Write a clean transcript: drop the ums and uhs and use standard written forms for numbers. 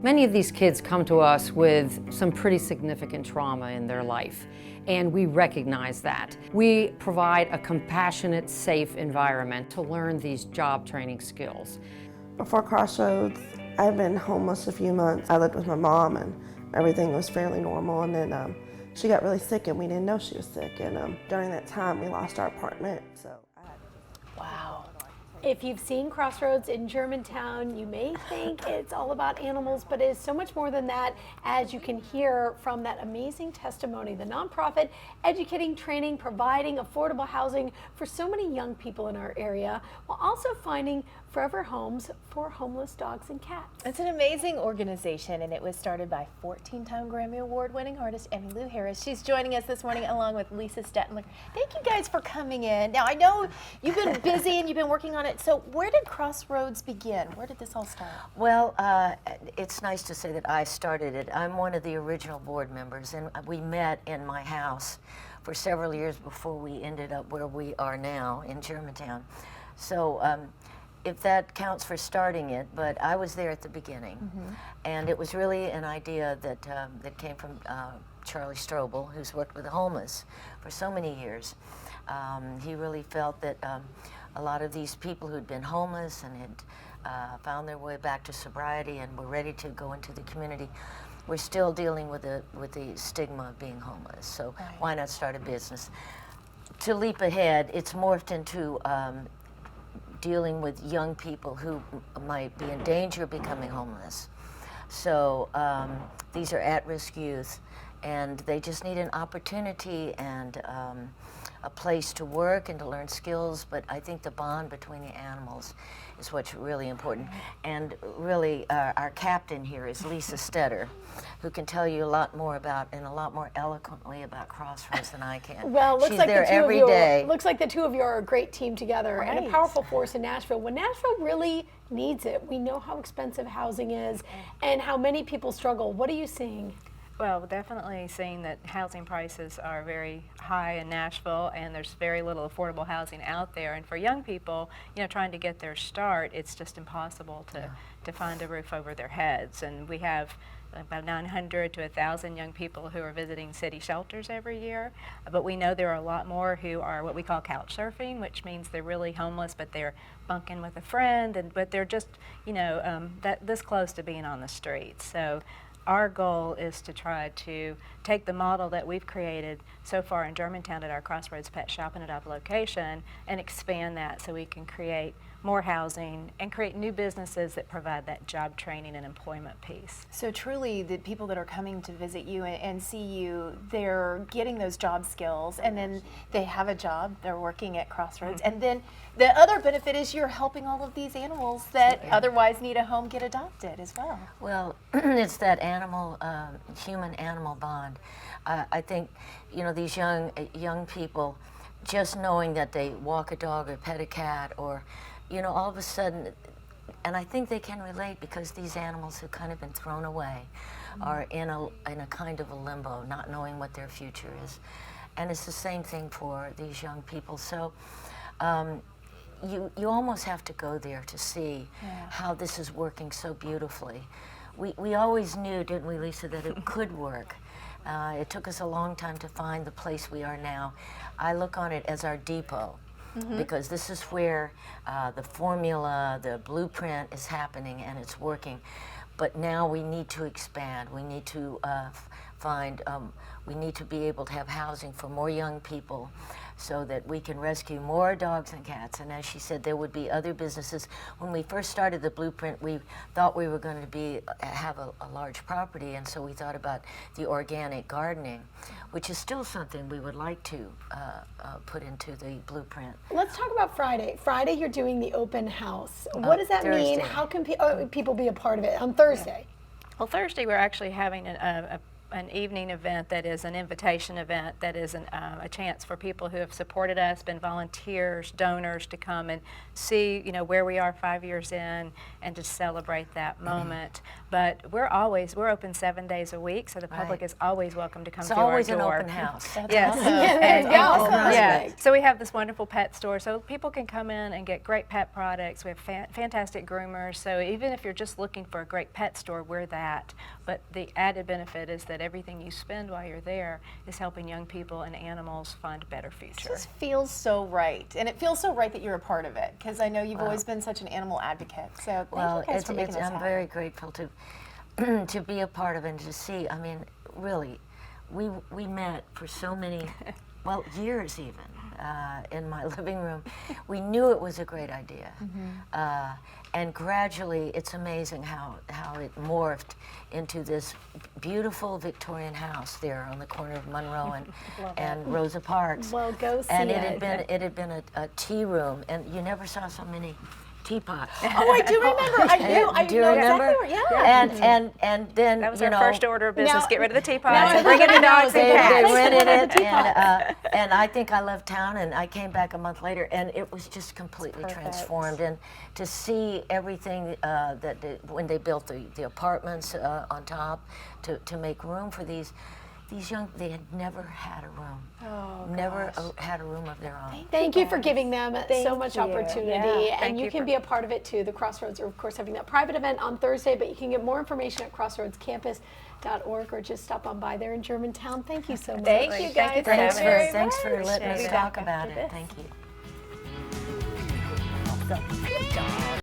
Many of these kids come to us with some pretty significant trauma in their life, and we recognize that. We provide a compassionate, safe environment to learn these job training skills. Before Crossroads, I had been homeless a few months. I lived with my mom and everything was fairly normal, and then she got really sick and we didn't know she was sick, and during that time we lost our apartment. Wow. If you've seen Crossroads in Germantown, you may think it's all about animals, but it is so much more than that, as you can hear from that amazing testimony. The nonprofit educating, training, providing affordable housing for so many young people in our area, while also finding forever homes for homeless dogs and cats. It's an amazing organization, and it was started by 14-time Grammy Award-winning artist Emmylou Harris. She's joining us this morning along with Lisa Stetler. Thank you guys for coming in. Now, I know you've been busy and you've been working on it, so where did Crossroads begin? Where did this all start? Well, it's nice to say that I started it. I'm one of the original board members, and we met in my house for several years before we ended up where we are now in Germantown. So if that counts for starting it, but I was there at the beginning. And it was really an idea that, that came from Charlie Strobel, who's worked with the homeless for so many years. He really felt that a lot of these people who'd been homeless and had found their way back to sobriety and were ready to go into the community were still dealing with the stigma of being homeless. So why not start a business? To leap ahead, it's morphed into dealing with young people who might be in danger of becoming homeless. So these are at-risk youth, and they just need an opportunity and a place to work and to learn skills, but I think the bond between the animals is what's really important. And really, our captain here is Lisa Stetler, who can tell you a lot more about, and a lot more eloquently about Crossroads than I can. Well, looks She's like there the two every of you day. looks like the two of you are a great team together and a Right. powerful force in Nashville. When Nashville really needs it, we know how expensive housing is and how many people struggle. What are you seeing? Well, definitely seeing that housing prices are very high in Nashville, and there's very little affordable housing out there. And for young people, you know, trying to get their start, it's just impossible to find a roof over their heads. And we have about 900 to 1,000 young people who are visiting city shelters every year. But we know there are a lot more who are what we call couch surfing, which means they're really homeless, but they're bunking with a friend, but they're just, you know, this close to being on the streets. So our goal is to try to take the model that we've created so far in Germantown at our Crossroads Pet Shop and Adopt location and expand that so we can create more housing and create new businesses that provide that job training and employment piece. So truly, the people that are coming to visit you and see you, they're getting those job skills, and then they have a job, they're working at Crossroads, and then the other benefit is you're helping all of these animals that otherwise need a home get adopted as well. Well, it's that human-animal bond. I think, you know, these young people, just knowing that they walk a dog or pet a cat, or, you know, all of a sudden, and I think they can relate because these animals have kind of been thrown away, are in a kind of a limbo, not knowing what their future is. And it's the same thing for these young people. So you almost have to go there to see how this is working so beautifully. We always knew, didn't we, Lisa, that it could work. It took us a long time to find the place we are now. I look on it as our depot, because this is where the formula, the blueprint is happening and it's working. But now we need to expand. We need to we need to be able to have housing for more young people so that we can rescue more dogs and cats. And as she said, there would be other businesses. When we first started the blueprint, we thought we were going to have a large property, and so we thought about the organic gardening, which is still something we would like to put into the blueprint. Let's talk about Friday. Friday, you're doing the open house. What does that mean? Thursday. How can people be a part of it on Thursday? Well, Thursday we're actually having a an evening event that is an invitation event, that is a chance for people who have supported us, been volunteers, donors, to come and see, you know, where we are 5 years in and to celebrate that moment. But we're open 7 days a week, so the public is always welcome to come to our door. It's always an open house. Yes. Yeah, there you go. Yeah. So we have this wonderful pet store, so people can come in and get great pet products. We have fantastic groomers, so even if you're just looking for a great pet store, we're that. But the added benefit is that everything you spend while you're there is helping young people and animals find a better future. This feels so right, and it feels so right that you're a part of it, because I know you've always been such an animal advocate. So thank you guys for making this happen. I'm very grateful to to be a part of it and to see. I mean, really, we met for so many, well, years even, in my living room. We knew it was a great idea. And gradually, it's amazing how it morphed into this beautiful Victorian house there on the corner of Monroe and Rosa Parks. Well, go see and it. it had been a tea room, and you never saw so many teapots. Oh, I do remember. I Do you know remember? exactly where, And then That was you our know, first order of business, get rid of the teapots now and bring in the dogs and they cats. rented it, and I think I left town, and I came back a month later, and it was just completely transformed. And to see everything when they built the apartments on top to make room for these young, they had never had a room. Never had a room of their own. Thank you for giving them so much opportunity, Yeah. and Thank you you can for- be a part of it too. The Crossroads are, of course, having that private event on Thursday, but you can get more information at crossroadscampus.org or just stop on by there in Germantown. Thank you so much. Thank you guys. you for Thanks having for, thanks for letting us Appreciate it. talk about it. Thank you. Awesome. Good job.